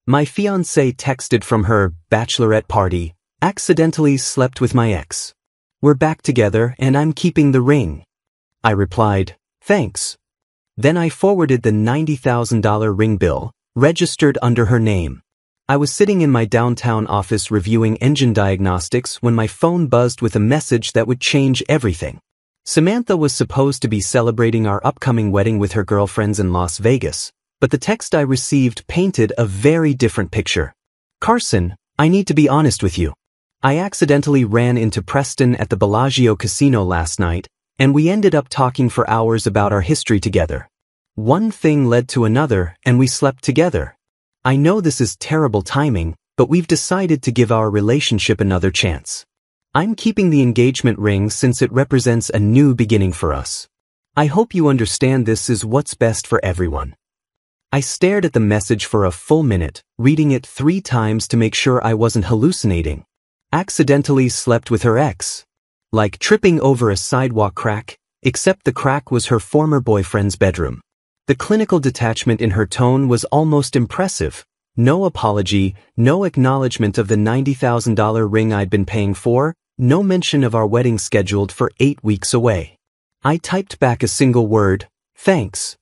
My fiancée texted from her bachelorette party, accidentally slept with my ex. We're back together and I'm keeping the ring. I replied, thanks. Then I forwarded the $90,000 ring bill, registered under her name. I was sitting in my downtown office reviewing engine diagnostics when my phone buzzed with a message that would change everything. Samantha was supposed to be celebrating our upcoming wedding with her girlfriends in Las Vegas, but the text I received painted a very different picture. Carson, I need to be honest with you. I accidentally ran into Preston at the Bellagio Casino last night, and we ended up talking for hours about our history together. One thing led to another, and we slept together. I know this is terrible timing, but we've decided to give our relationship another chance. I'm keeping the engagement ring since it represents a new beginning for us. I hope you understand this is what's best for everyone. I stared at the message for a full minute, reading it 3 times to make sure I wasn't hallucinating. Accidentally slept with her ex. Like tripping over a sidewalk crack, except the crack was her former boyfriend's bedroom. The clinical detachment in her tone was almost impressive. No apology, no acknowledgement of the $90,000 ring I'd been paying for, no mention of our wedding scheduled for 8 weeks away. I typed back a single word, thanks.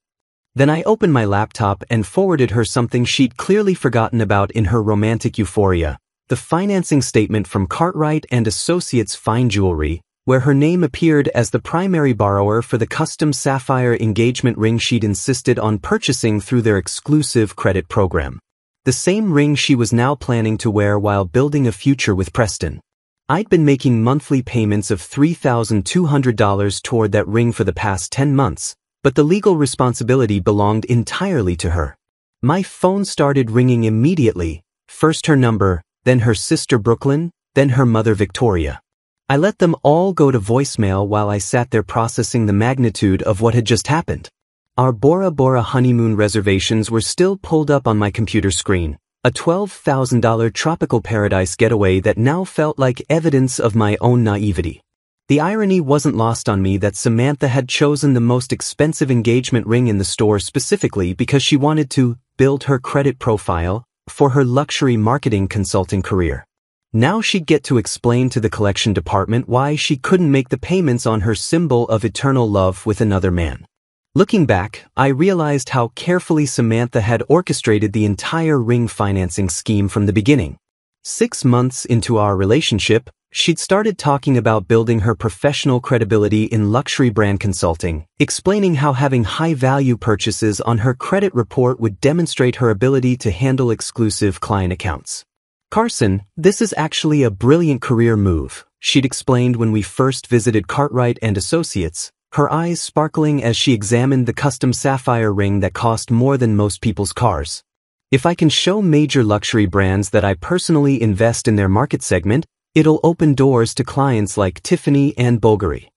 Then I opened my laptop and forwarded her something she'd clearly forgotten about in her romantic euphoria. The financing statement from Cartwright & Associates Fine Jewelry, where her name appeared as the primary borrower for the custom sapphire engagement ring she'd insisted on purchasing through their exclusive credit program. The same ring she was now planning to wear while building a future with Preston. I'd been making monthly payments of $3,200 toward that ring for the past 10 months, but the legal responsibility belonged entirely to her. My phone started ringing immediately, first her number, then her sister Brooklyn, then her mother Victoria. I let them all go to voicemail while I sat there processing the magnitude of what had just happened. Our Bora Bora honeymoon reservations were still pulled up on my computer screen, a $12,000 tropical paradise getaway that now felt like evidence of my own naivety. The irony wasn't lost on me that Samantha had chosen the most expensive engagement ring in the store specifically because she wanted to build her credit profile for her luxury marketing consulting career. Now she'd get to explain to the collection department why she couldn't make the payments on her symbol of eternal love with another man. Looking back, I realized how carefully Samantha had orchestrated the entire ring financing scheme from the beginning. 6 months into our relationship, she'd started talking about building her professional credibility in luxury brand consulting, explaining how having high-value purchases on her credit report would demonstrate her ability to handle exclusive client accounts. Carson, this is actually a brilliant career move, she'd explained when we first visited Cartwright & Associates, her eyes sparkling as she examined the custom sapphire ring that cost more than most people's cars. If I can show major luxury brands that I personally invest in their market segment, it'll open doors to clients like Tiffany and Bulgari.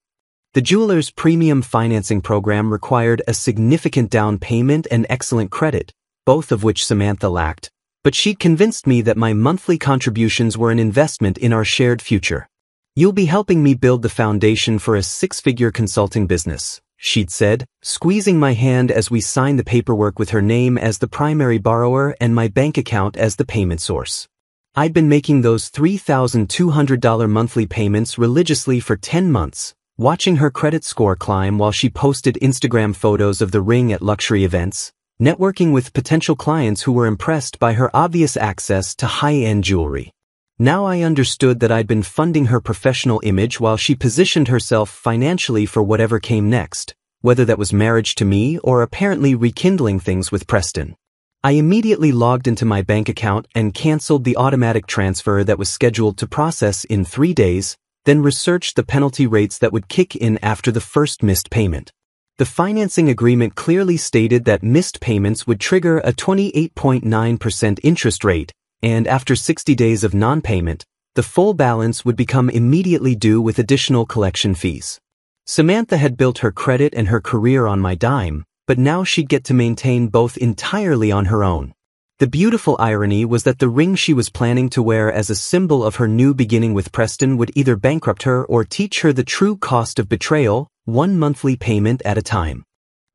The jeweler's premium financing program required a significant down payment and excellent credit, both of which Samantha lacked, but she'd convinced me that my monthly contributions were an investment in our shared future. You'll be helping me build the foundation for a 6-figure consulting business, she'd said, squeezing my hand as we signed the paperwork with her name as the primary borrower and my bank account as the payment source. I'd been making those $3,200 monthly payments religiously for 10 months, watching her credit score climb while she posted Instagram photos of the ring at luxury events, networking with potential clients who were impressed by her obvious access to high-end jewelry. Now I understood that I'd been funding her professional image while she positioned herself financially for whatever came next, whether that was marriage to me or apparently rekindling things with Preston. I immediately logged into my bank account and canceled the automatic transfer that was scheduled to process in 3 days, then researched the penalty rates that would kick in after the first missed payment. The financing agreement clearly stated that missed payments would trigger a 28.9% interest rate, and after 60 days of non-payment, the full balance would become immediately due with additional collection fees. Samantha had built her credit and her career on my dime, but now she'd get to maintain both entirely on her own. The beautiful irony was that the ring she was planning to wear as a symbol of her new beginning with Preston would either bankrupt her or teach her the true cost of betrayal, one monthly payment at a time.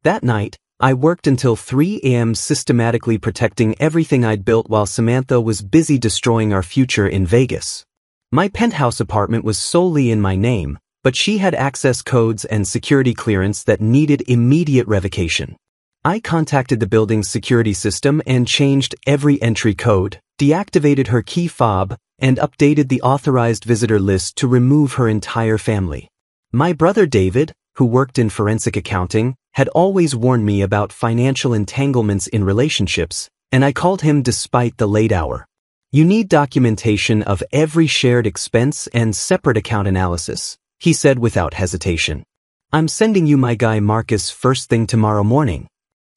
That night, I worked until 3 a.m. systematically protecting everything I'd built while Samantha was busy destroying our future in Vegas. My penthouse apartment was solely in my name, but she had access codes and security clearance that needed immediate revocation. I contacted the building's security system and changed every entry code, deactivated her key fob, and updated the authorized visitor list to remove her entire family. My brother David, who worked in forensic accounting, had always warned me about financial entanglements in relationships, and I called him despite the late hour. You need documentation of every shared expense and separate account analysis, he said without hesitation. I'm sending you my guy Marcus first thing tomorrow morning.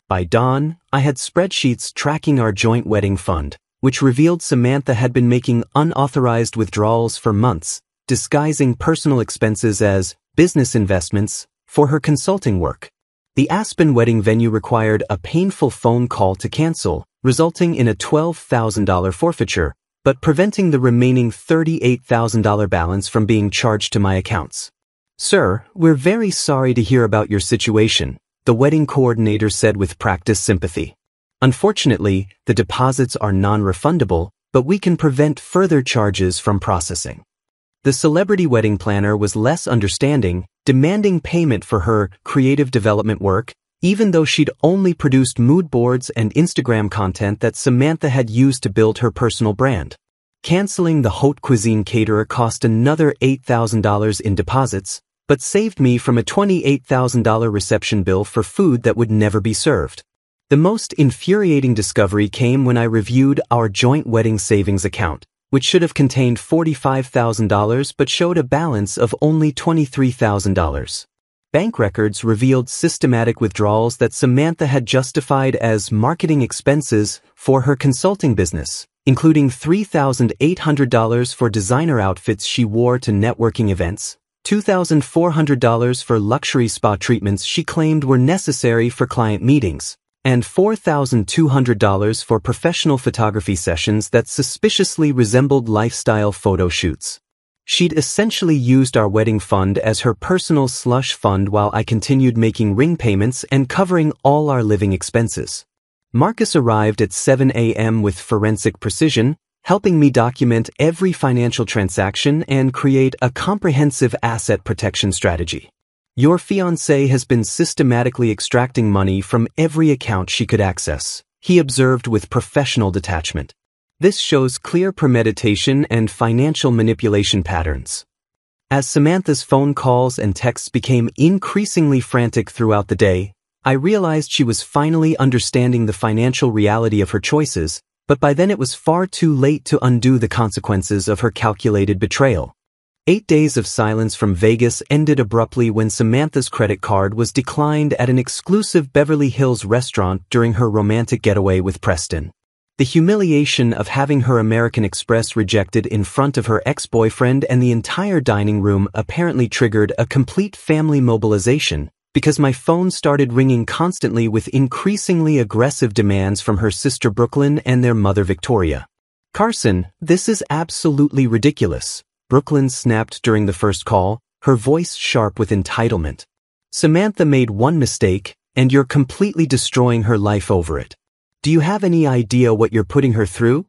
By dawn, I had spreadsheets tracking our joint wedding fund, which revealed Samantha had been making unauthorized withdrawals for months, disguising personal expenses as business investments for her consulting work. The Aspen wedding venue required a painful phone call to cancel, resulting in a $12,000 forfeiture, but preventing the remaining $38,000 balance from being charged to my accounts. Sir, we're very sorry to hear about your situation, the wedding coordinator said with practiced sympathy. Unfortunately, the deposits are non-refundable, but we can prevent further charges from processing. The celebrity wedding planner was less understanding, demanding payment for her creative development work, even though she'd only produced mood boards and Instagram content that Samantha had used to build her personal brand. Canceling the haute cuisine caterer cost another $8,000 in deposits, but saved me from a $28,000 reception bill for food that would never be served. The most infuriating discovery came when I reviewed our joint wedding savings account, which should have contained $45,000 but showed a balance of only $23,000. Bank records revealed systematic withdrawals that Samantha had justified as marketing expenses for her consulting business, including $3,800 for designer outfits she wore to networking events, $2,400 for luxury spa treatments she claimed were necessary for client meetings, and $4,200 for professional photography sessions that suspiciously resembled lifestyle photo shoots. She'd essentially used our wedding fund as her personal slush fund while I continued making ring payments and covering all our living expenses. Marcus arrived at 7 a.m. with forensic precision, helping me document every financial transaction and create a comprehensive asset protection strategy. Your fiancée has been systematically extracting money from every account she could access, he observed with professional detachment. This shows clear premeditation and financial manipulation patterns. As Samantha's phone calls and texts became increasingly frantic throughout the day, I realized she was finally understanding the financial reality of her choices, but by then it was far too late to undo the consequences of her calculated betrayal. 8 days of silence from Vegas ended abruptly when Samantha's credit card was declined at an exclusive Beverly Hills restaurant during her romantic getaway with Preston. The humiliation of having her American Express rejected in front of her ex-boyfriend and the entire dining room apparently triggered a complete family mobilization, because my phone started ringing constantly with increasingly aggressive demands from her sister Brooklyn and their mother Victoria. Carson, this is absolutely ridiculous, Brooklyn snapped during the first call, her voice sharp with entitlement. Samantha made one mistake, and you're completely destroying her life over it. Do you have any idea what you're putting her through?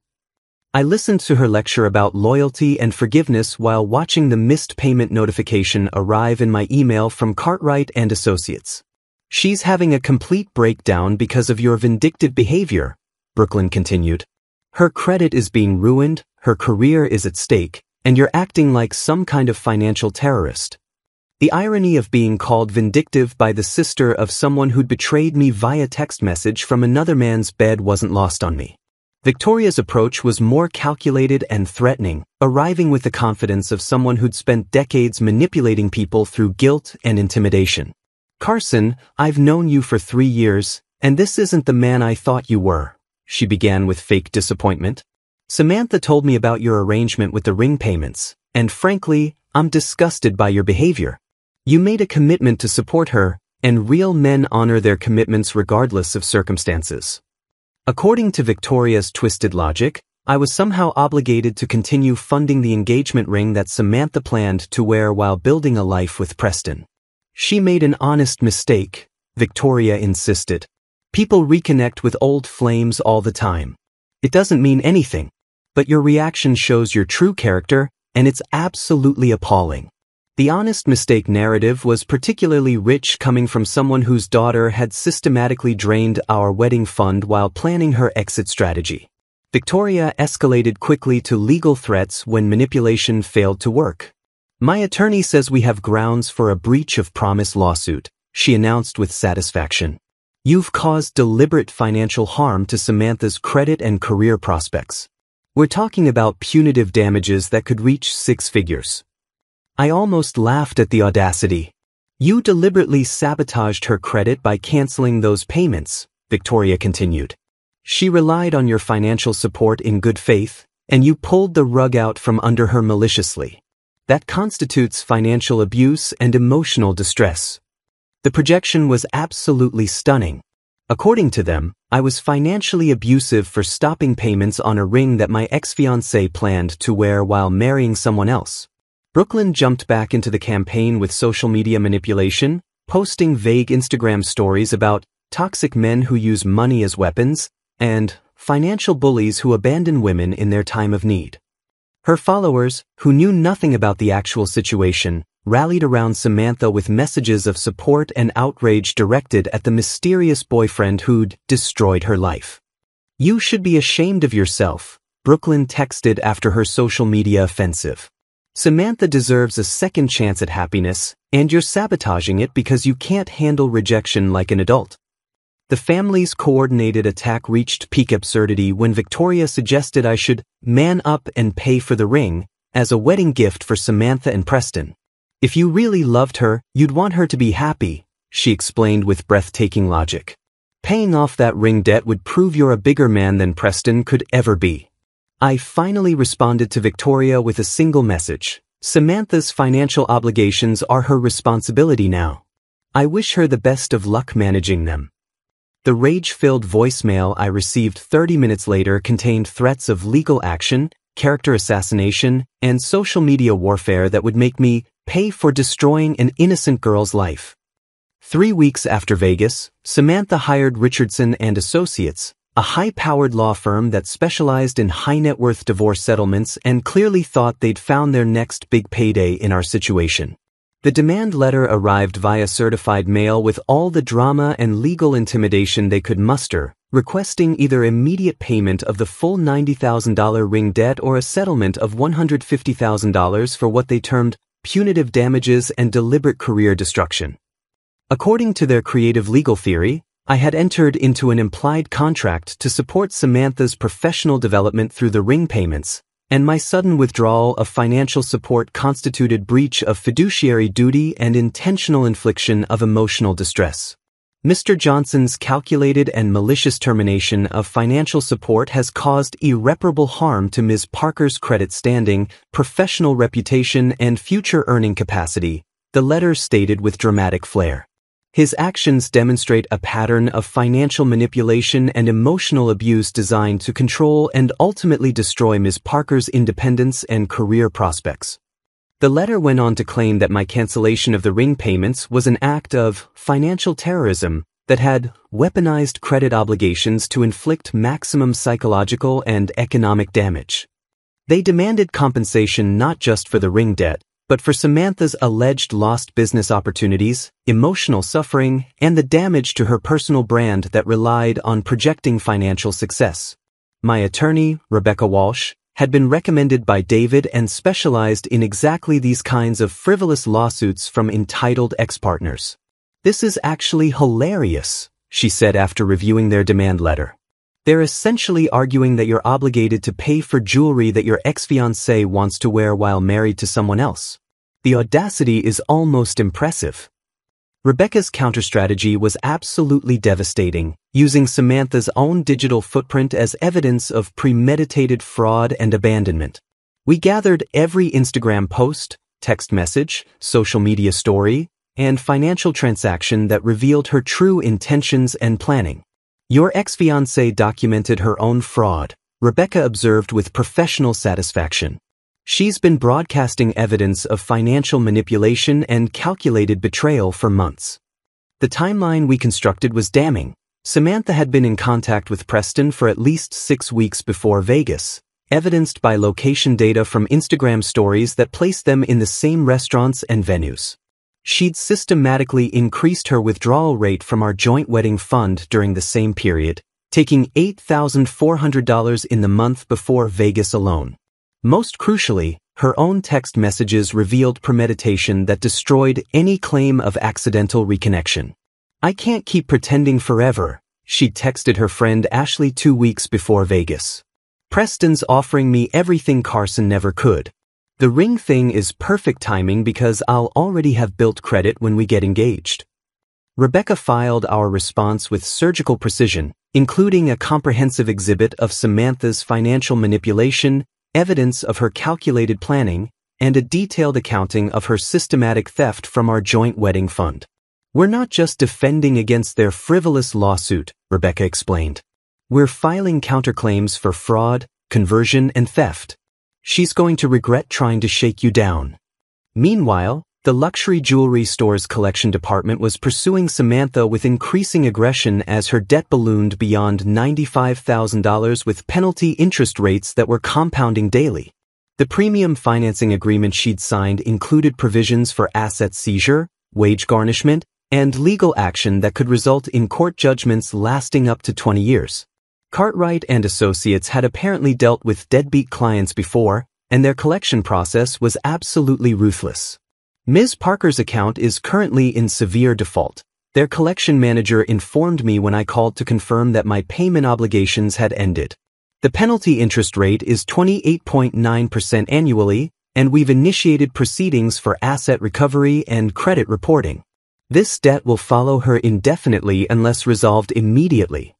I listened to her lecture about loyalty and forgiveness while watching the missed payment notification arrive in my email from Cartwright and Associates. She's having a complete breakdown because of your vindictive behavior, Brooklyn continued. Her credit is being ruined, her career is at stake, and you're acting like some kind of financial terrorist. The irony of being called vindictive by the sister of someone who'd betrayed me via text message from another man's bed wasn't lost on me. Victoria's approach was more calculated and threatening, arriving with the confidence of someone who'd spent decades manipulating people through guilt and intimidation. Carson, I've known you for 3 years, and this isn't the man I thought you were, she began with fake disappointment. Samantha told me about your arrangement with the ring payments, and frankly, I'm disgusted by your behavior. You made a commitment to support her, and real men honor their commitments regardless of circumstances. According to Victoria's twisted logic, I was somehow obligated to continue funding the engagement ring that Samantha planned to wear while building a life with Preston. She made an honest mistake, Victoria insisted. People reconnect with old flames all the time. It doesn't mean anything, but your reaction shows your true character, and it's absolutely appalling. The honest mistake narrative was particularly rich coming from someone whose daughter had systematically drained our wedding fund while planning her exit strategy. Victoria escalated quickly to legal threats when manipulation failed to work. My attorney says we have grounds for a breach of promise lawsuit, she announced with satisfaction. You've caused deliberate financial harm to Samantha's credit and career prospects. We're talking about punitive damages that could reach 6 figures. I almost laughed at the audacity. You deliberately sabotaged her credit by canceling those payments, Victoria continued. She relied on your financial support in good faith, and you pulled the rug out from under her maliciously. That constitutes financial abuse and emotional distress. The projection was absolutely stunning. According to them, I was financially abusive for stopping payments on a ring that my ex-fiancé planned to wear while marrying someone else. Brooklyn jumped back into the campaign with social media manipulation, posting vague Instagram stories about toxic men who use money as weapons and financial bullies who abandon women in their time of need. Her followers, who knew nothing about the actual situation, rallied around Samantha with messages of support and outrage directed at the mysterious boyfriend who'd destroyed her life. You should be ashamed of yourself, Brooklyn texted after her social media offensive. Samantha deserves a second chance at happiness, and you're sabotaging it because you can't handle rejection like an adult. The family's coordinated attack reached peak absurdity when Victoria suggested I should man up and pay for the ring as a wedding gift for Samantha and Preston. If you really loved her, you'd want her to be happy, she explained with breathtaking logic. Paying off that ring debt would prove you're a bigger man than Preston could ever be. I finally responded to Victoria with a single message. Samantha's financial obligations are her responsibility now. I wish her the best of luck managing them. The rage-filled voicemail I received 30 minutes later contained threats of legal action, character assassination, and social media warfare that would make me pay for destroying an innocent girl's life. 3 weeks after Vegas, Samantha hired Richardson and Associates, a high-powered law firm that specialized in high-net-worth divorce settlements and clearly thought they'd found their next big payday in our situation. The demand letter arrived via certified mail with all the drama and legal intimidation they could muster, requesting either immediate payment of the full $90,000 ring debt or a settlement of $150,000 for what they termed punitive damages and deliberate career destruction. According to their creative legal theory, I had entered into an implied contract to support Samantha's professional development through the ring payments, and my sudden withdrawal of financial support constituted breach of fiduciary duty and intentional infliction of emotional distress. Mr. Johnson's calculated and malicious termination of financial support has caused irreparable harm to Ms. Parker's credit standing, professional reputation, and future earning capacity, the letter stated with dramatic flair. His actions demonstrate a pattern of financial manipulation and emotional abuse designed to control and ultimately destroy Ms. Parker's independence and career prospects. The letter went on to claim that my cancellation of the ring payments was an act of financial terrorism that had weaponized credit obligations to inflict maximum psychological and economic damage. They demanded compensation not just for the ring debt, but for Samantha's alleged lost business opportunities, emotional suffering, and the damage to her personal brand that relied on projecting financial success. My attorney, Rebecca Walsh, had been recommended by David and specialized in exactly these kinds of frivolous lawsuits from entitled ex-partners. This is actually hilarious, she said after reviewing their demand letter. They're essentially arguing that you're obligated to pay for jewelry that your ex-fiancé wants to wear while married to someone else. The audacity is almost impressive. Rebecca's counter-strategy was absolutely devastating, using Samantha's own digital footprint as evidence of premeditated fraud and abandonment. We gathered every Instagram post, text message, social media story, and financial transaction that revealed her true intentions and planning. Your ex-fiancée documented her own fraud, Rebecca observed with professional satisfaction. She's been broadcasting evidence of financial manipulation and calculated betrayal for months. The timeline we constructed was damning. Samantha had been in contact with Preston for at least 6 weeks before Vegas, evidenced by location data from Instagram stories that placed them in the same restaurants and venues. She'd systematically increased her withdrawal rate from our joint wedding fund during the same period, taking $8,400 in the month before Vegas alone. Most crucially, her own text messages revealed premeditation that destroyed any claim of accidental reconnection. "I can't keep pretending forever," she texted her friend Ashley 2 weeks before Vegas. "Preston's offering me everything Carson never could. The ring thing is perfect timing because I'll already have built credit when we get engaged." Rebecca filed our response with surgical precision, including a comprehensive exhibit of Samantha's financial manipulation, evidence of her calculated planning, and a detailed accounting of her systematic theft from our joint wedding fund. "We're not just defending against their frivolous lawsuit," Rebecca explained. "We're filing counterclaims for fraud, conversion, and theft. She's going to regret trying to shake you down." Meanwhile, the luxury jewelry store's collection department was pursuing Samantha with increasing aggression as her debt ballooned beyond $95,000 with penalty interest rates that were compounding daily. The premium financing agreement she'd signed included provisions for asset seizure, wage garnishment, and legal action that could result in court judgments lasting up to 20 years. Cartwright and Associates had apparently dealt with deadbeat clients before, and their collection process was absolutely ruthless. "Ms. Parker's account is currently in severe default," their collection manager informed me when I called to confirm that my payment obligations had ended. "The penalty interest rate is 28.9% annually, and we've initiated proceedings for asset recovery and credit reporting. This debt will follow her indefinitely unless resolved immediately."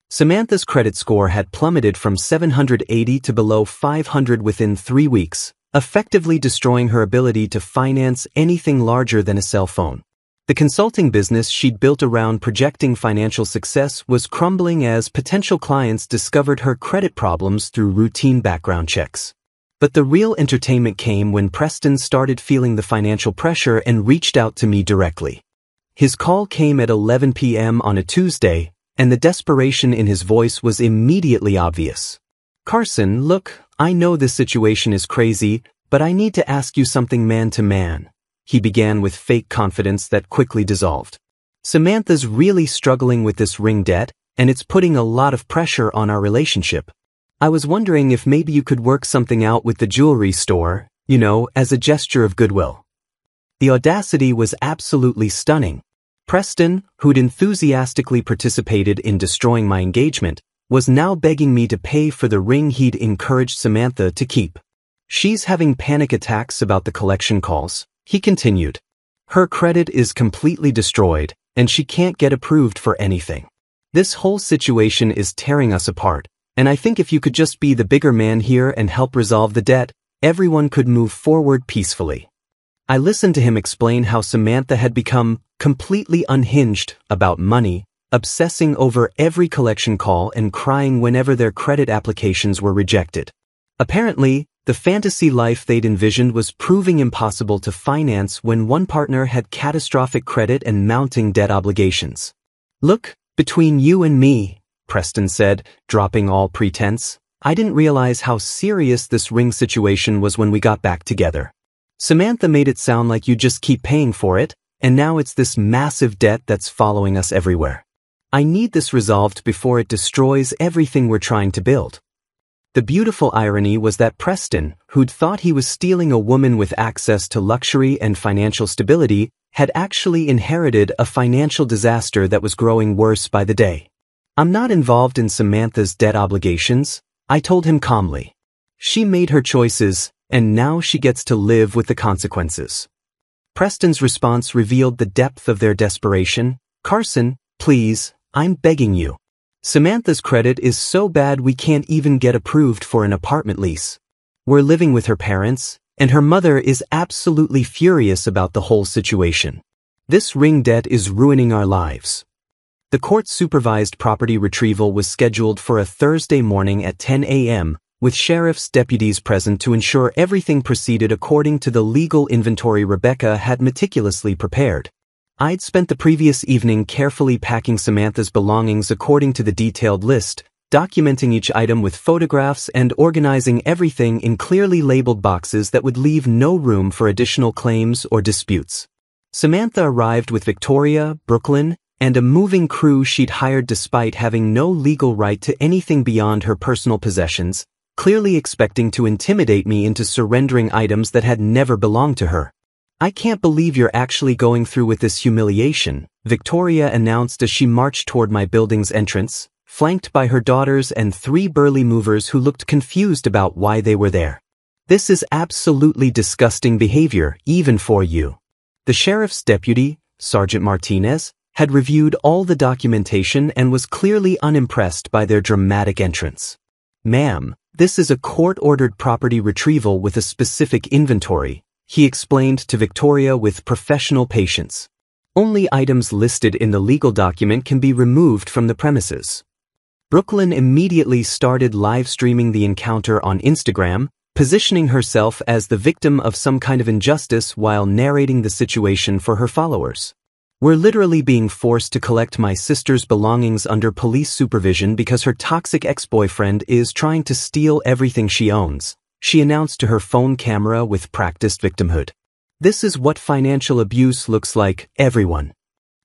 Samantha's credit score had plummeted from 780 to below 500 within 3 weeks, effectively destroying her ability to finance anything larger than a cell phone. The consulting business she'd built around projecting financial success was crumbling as potential clients discovered her credit problems through routine background checks. But the real entertainment came when Preston started feeling the financial pressure and reached out to me directly. His call came at 11 p.m. on a Tuesday, and the desperation in his voice was immediately obvious. "Carson, look, I know this situation is crazy, but I need to ask you something man to man," he began with fake confidence that quickly dissolved. "Samantha's really struggling with this ring debt, and it's putting a lot of pressure on our relationship. I was wondering if maybe you could work something out with the jewelry store, as a gesture of goodwill." The audacity was absolutely stunning. Preston, who'd enthusiastically participated in destroying my engagement, was now begging me to pay for the ring he'd encouraged Samantha to keep. "She's having panic attacks about the collection calls," he continued. "Her credit is completely destroyed, and she can't get approved for anything. This whole situation is tearing us apart, and I think if you could just be the bigger man here and help resolve the debt, everyone could move forward peacefully." I listened to him explain how Samantha had become completely unhinged about money, obsessing over every collection call and crying whenever their credit applications were rejected. Apparently, the fantasy life they'd envisioned was proving impossible to finance when one partner had catastrophic credit and mounting debt obligations. "Look, between you and me," Preston said, dropping all pretense, "I didn't realize how serious this ring situation was when we got back together. Samantha made it sound like you just keep paying for it, and now it's this massive debt that's following us everywhere. I need this resolved before it destroys everything we're trying to build." The beautiful irony was that Preston, who'd thought he was stealing a woman with access to luxury and financial stability, had actually inherited a financial disaster that was growing worse by the day. "I'm not involved in Samantha's debt obligations," I told him calmly. "She made her choices, and now she gets to live with the consequences." Preston's response revealed the depth of their desperation. "Carson, please, I'm begging you. Samantha's credit is so bad we can't even get approved for an apartment lease. We're living with her parents, and her mother is absolutely furious about the whole situation. This ring debt is ruining our lives." The court-supervised property retrieval was scheduled for a Thursday morning at 10 a.m., with sheriff's deputies present to ensure everything proceeded according to the legal inventory Rebecca had meticulously prepared. I'd spent the previous evening carefully packing Samantha's belongings according to the detailed list, documenting each item with photographs and organizing everything in clearly labeled boxes that would leave no room for additional claims or disputes. Samantha arrived with Victoria, Brooklyn, and a moving crew she'd hired despite having no legal right to anything beyond her personal possessions, clearly expecting to intimidate me into surrendering items that had never belonged to her. "I can't believe you're actually going through with this humiliation," Victoria announced as she marched toward my building's entrance, flanked by her daughters and 3 burly movers who looked confused about why they were there. "This is absolutely disgusting behavior, even for you." The sheriff's deputy, Sergeant Martinez, had reviewed all the documentation and was clearly unimpressed by their dramatic entrance. "Ma'am, this is a court-ordered property retrieval with a specific inventory," he explained to Victoria with professional patience. "Only items listed in the legal document can be removed from the premises." Brooklyn immediately started live streaming the encounter on Instagram, positioning herself as the victim of some kind of injustice while narrating the situation for her followers. "We're literally being forced to collect my sister's belongings under police supervision because her toxic ex-boyfriend is trying to steal everything she owns," she announced to her phone camera with practiced victimhood. "This is what financial abuse looks like, everyone."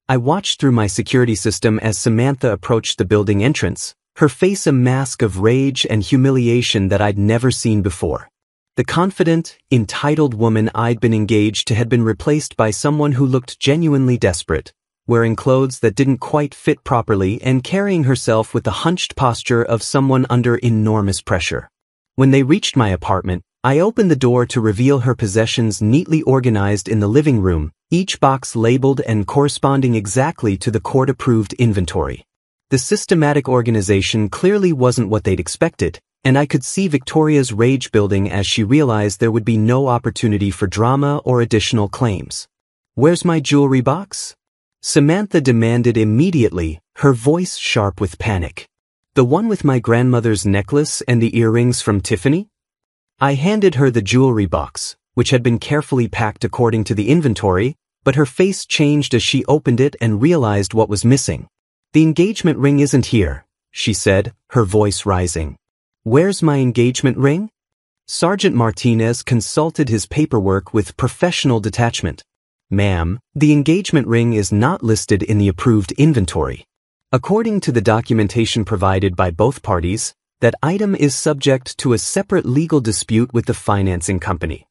I watched through my security system as Samantha approached the building entrance, her face a mask of rage and humiliation that I'd never seen before. The confident, entitled woman I'd been engaged to had been replaced by someone who looked genuinely desperate, wearing clothes that didn't quite fit properly and carrying herself with the hunched posture of someone under enormous pressure. When they reached my apartment, I opened the door to reveal her possessions neatly organized in the living room, each box labeled and corresponding exactly to the court-approved inventory. The systematic organization clearly wasn't what they'd expected, and I could see Victoria's rage building as she realized there would be no opportunity for drama or additional claims. "Where's my jewelry box?" Samantha demanded immediately, her voice sharp with panic. "The one with my grandmother's necklace and the earrings from Tiffany?" I handed her the jewelry box, which had been carefully packed according to the inventory, but her face changed as she opened it and realized what was missing. "The engagement ring isn't here," she said, her voice rising. "Where's my engagement ring?" Sergeant Martinez consulted his paperwork with professional detachment. "Ma'am, the engagement ring is not listed in the approved inventory. According to the documentation provided by both parties, that item is subject to a separate legal dispute with the financing company."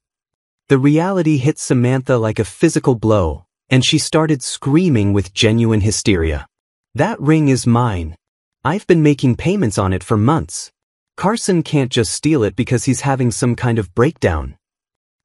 The reality hit Samantha like a physical blow, and she started screaming with genuine hysteria. "That ring is mine. I've been making payments on it for months. Carson can't just steal it because he's having some kind of breakdown."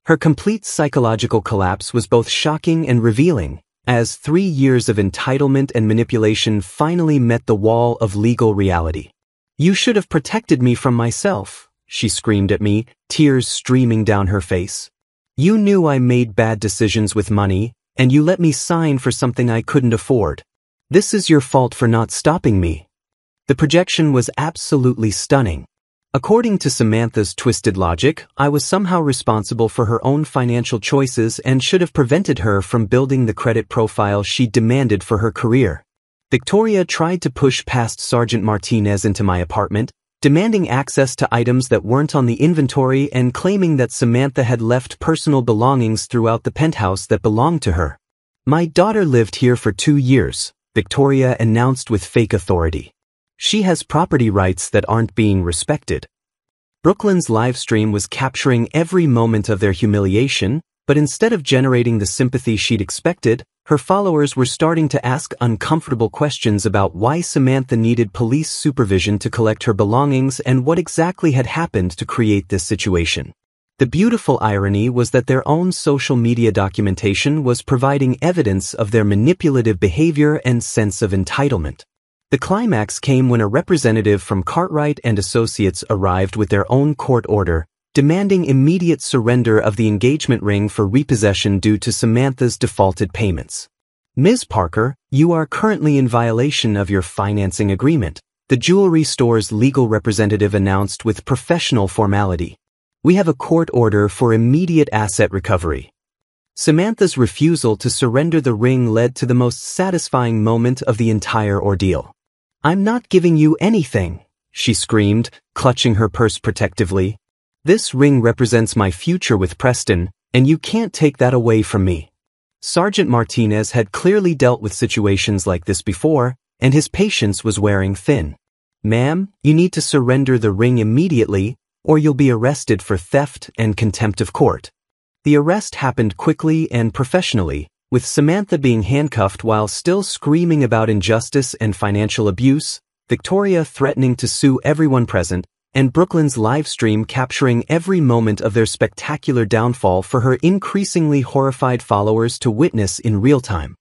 Her complete psychological collapse was both shocking and revealing, as 3 years of entitlement and manipulation finally met the wall of legal reality. "You should have protected me from myself," she screamed at me, tears streaming down her face. "You knew I made bad decisions with money, and you let me sign for something I couldn't afford. This is your fault for not stopping me." The projection was absolutely stunning. According to Samantha's twisted logic, I was somehow responsible for her own financial choices and should have prevented her from building the credit profile she demanded for her career. Victoria tried to push past Sergeant Martinez into my apartment, demanding access to items that weren't on the inventory and claiming that Samantha had left personal belongings throughout the penthouse that belonged to her. "My daughter lived here for 2 years, Victoria announced with fake authority. "She has property rights that aren't being respected." Brooklyn's livestream was capturing every moment of their humiliation, but instead of generating the sympathy she'd expected, her followers were starting to ask uncomfortable questions about why Samantha needed police supervision to collect her belongings and what exactly had happened to create this situation. The beautiful irony was that their own social media documentation was providing evidence of their manipulative behavior and sense of entitlement. The climax came when a representative from Cartwright and Associates arrived with their own court order, demanding immediate surrender of the engagement ring for repossession due to Samantha's defaulted payments. "Ms. Parker, you are currently in violation of your financing agreement," the jewelry store's legal representative announced with professional formality. "We have a court order for immediate asset recovery." Samantha's refusal to surrender the ring led to the most satisfying moment of the entire ordeal. "I'm not giving you anything," she screamed, clutching her purse protectively. "This ring represents my future with Preston, and you can't take that away from me." Sergeant Martinez had clearly dealt with situations like this before, and his patience was wearing thin. "Ma'am, you need to surrender the ring immediately, or you'll be arrested for theft and contempt of court." The arrest happened quickly and professionally, with Samantha being handcuffed while still screaming about injustice and financial abuse, Victoria threatening to sue everyone present, and Brooklyn's live stream capturing every moment of their spectacular downfall for her increasingly horrified followers to witness in real time.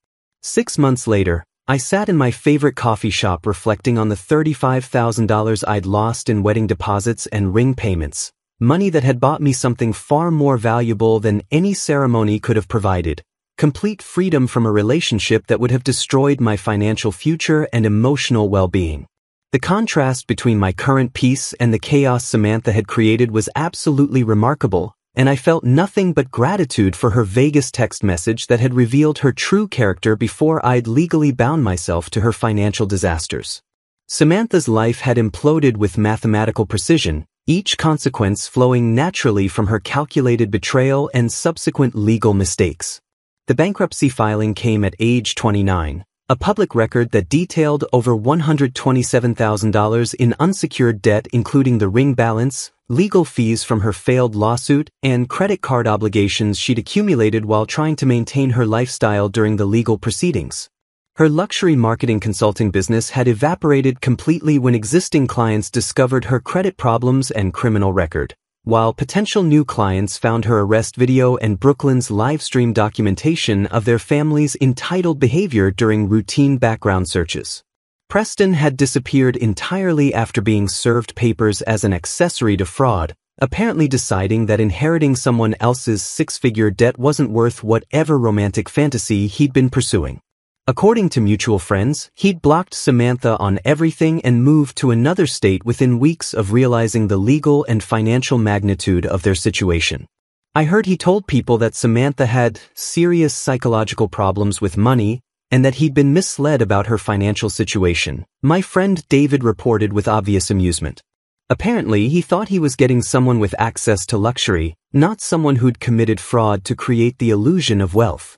6 months later, I sat in my favorite coffee shop reflecting on the $35,000 I'd lost in wedding deposits and ring payments, money that had bought me something far more valuable than any ceremony could have provided, complete freedom from a relationship that would have destroyed my financial future and emotional well-being. The contrast between my current peace and the chaos Samantha had created was absolutely remarkable, and I felt nothing but gratitude for her Vegas text message that had revealed her true character before I'd legally bound myself to her financial disasters. Samantha's life had imploded with mathematical precision, each consequence flowing naturally from her calculated betrayal and subsequent legal mistakes. The bankruptcy filing came at age 29. A public record that detailed over $127,000 in unsecured debt, including the ring balance, legal fees from her failed lawsuit, and credit card obligations she'd accumulated while trying to maintain her lifestyle during the legal proceedings. Her luxury marketing consulting business had evaporated completely when existing clients discovered her credit problems and criminal record, while potential new clients found her arrest video and Brooklyn's livestream documentation of their family's entitled behavior during routine background searches. Preston had disappeared entirely after being served papers as an accessory to fraud, apparently deciding that inheriting someone else's six-figure debt wasn't worth whatever romantic fantasy he'd been pursuing. According to mutual friends, he'd blocked Samantha on everything and moved to another state within weeks of realizing the legal and financial magnitude of their situation. I heard he told people that Samantha had serious psychological problems with money and that he'd been misled about her financial situation, my friend David reported with obvious amusement. Apparently, he thought he was getting someone with access to luxury, not someone who'd committed fraud to create the illusion of wealth.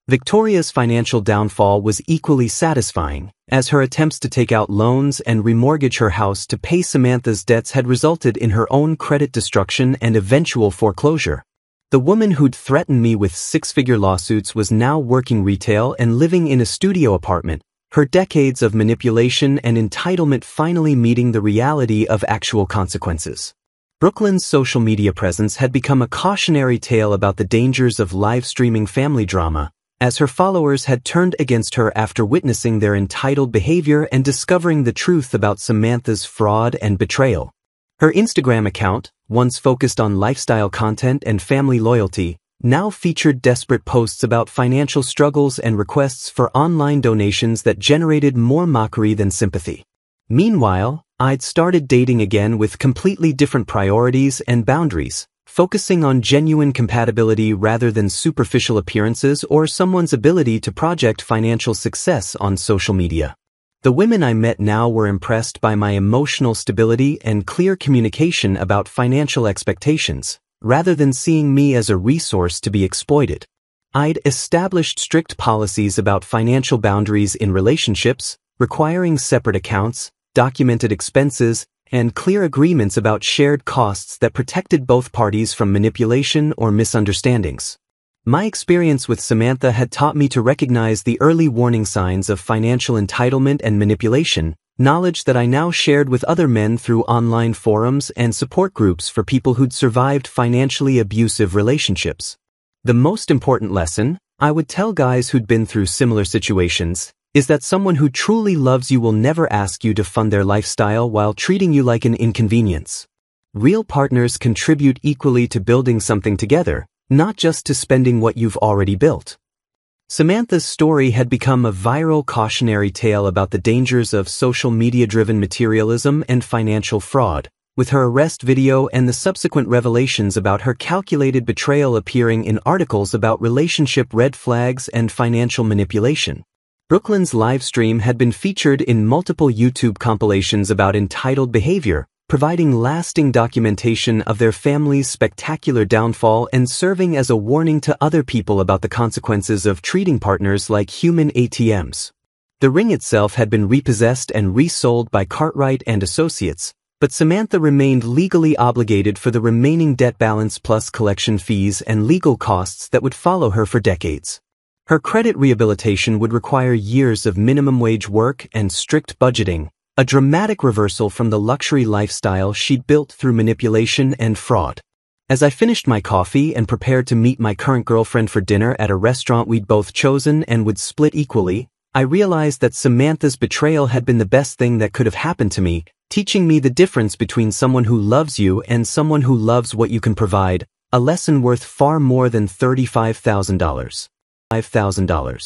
Victoria's financial downfall was equally satisfying, as her attempts to take out loans and remortgage her house to pay Samantha's debts had resulted in her own credit destruction and eventual foreclosure. The woman who'd threatened me with six-figure lawsuits was now working retail and living in a studio apartment, her decades of manipulation and entitlement finally meeting the reality of actual consequences. Brooklyn's social media presence had become a cautionary tale about the dangers of live-streaming family drama, as her followers had turned against her after witnessing their entitled behavior and discovering the truth about Samantha's fraud and betrayal. Her Instagram account, once focused on lifestyle content and family loyalty, now featured desperate posts about financial struggles and requests for online donations that generated more mockery than sympathy. Meanwhile, I'd started dating again with completely different priorities and boundaries, focusing on genuine compatibility rather than superficial appearances or someone's ability to project financial success on social media. The women I met now were impressed by my emotional stability and clear communication about financial expectations, rather than seeing me as a resource to be exploited. I'd established strict policies about financial boundaries in relationships, requiring separate accounts, documented expenses, and clear agreements about shared costs that protected both parties from manipulation or misunderstandings. My experience with Samantha had taught me to recognize the early warning signs of financial entitlement and manipulation, knowledge that I now shared with other men through online forums and support groups for people who'd survived financially abusive relationships. The most important lesson, I would tell guys who'd been through similar situations, is that someone who truly loves you will never ask you to fund their lifestyle while treating you like an inconvenience. Real partners contribute equally to building something together, not just to spending what you've already built. Samantha's story had become a viral cautionary tale about the dangers of social media-driven materialism and financial fraud, with her arrest video and the subsequent revelations about her calculated betrayal appearing in articles about relationship red flags and financial manipulation. Brooklyn's livestream had been featured in multiple YouTube compilations about entitled behavior, providing lasting documentation of their family's spectacular downfall and serving as a warning to other people about the consequences of treating partners like human ATMs. The ring itself had been repossessed and resold by Cartwright and Associates, but Samantha remained legally obligated for the remaining debt balance plus collection fees and legal costs that would follow her for decades. Her credit rehabilitation would require years of minimum wage work and strict budgeting, a dramatic reversal from the luxury lifestyle she'd built through manipulation and fraud. As I finished my coffee and prepared to meet my current girlfriend for dinner at a restaurant we'd both chosen and would split equally, I realized that Samantha's betrayal had been the best thing that could have happened to me, teaching me the difference between someone who loves you and someone who loves what you can provide, a lesson worth far more than $35,000. $5,000.